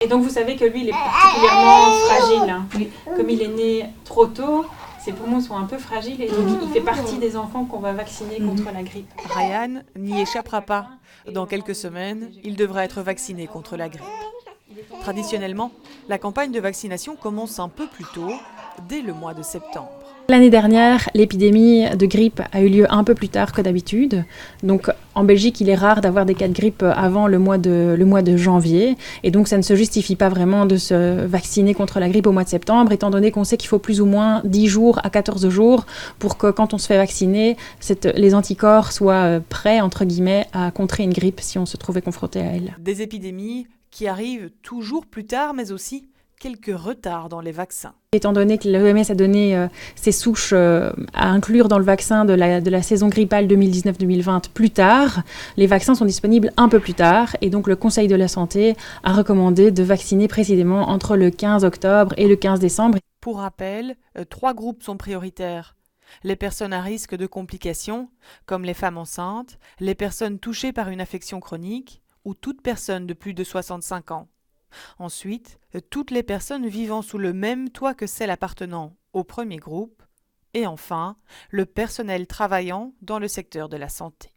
Et donc vous savez que lui, il est particulièrement fragile. Oui. Comme il est né trop tôt, ses poumons sont un peu fragiles et donc il fait partie des enfants qu'on va vacciner contre la grippe. Ryan n'y échappera pas. Dans quelques semaines, il devra être vacciné contre la grippe. Traditionnellement, la campagne de vaccination commence un peu plus tôt, dès le mois de septembre. L'année dernière, l'épidémie de grippe a eu lieu un peu plus tard que d'habitude. Donc en Belgique, il est rare d'avoir des cas de grippe avant le mois de janvier. Et donc ça ne se justifie pas vraiment de se vacciner contre la grippe au mois de septembre, étant donné qu'on sait qu'il faut plus ou moins 10 jours à 14 jours pour que quand on se fait vacciner, les anticorps soient prêts, entre guillemets, à contrer une grippe si on se trouvait confronté à elle. Des épidémies qui arrivent toujours plus tard, mais aussi quelques retards dans les vaccins. Étant donné que l'OMS a donné ses souches à inclure dans le vaccin de la saison grippale 2019-2020 plus tard, les vaccins sont disponibles un peu plus tard et donc le Conseil de la Santé a recommandé de vacciner précisément entre le 15 octobre et le 15 décembre. Pour rappel, 3 groupes sont prioritaires. Les personnes à risque de complications, comme les femmes enceintes, les personnes touchées par une affection chronique ou toute personne de plus de 65 ans. Ensuite, toutes les personnes vivant sous le même toit que celles appartenant au premier groupe. Et enfin, le personnel travaillant dans le secteur de la santé.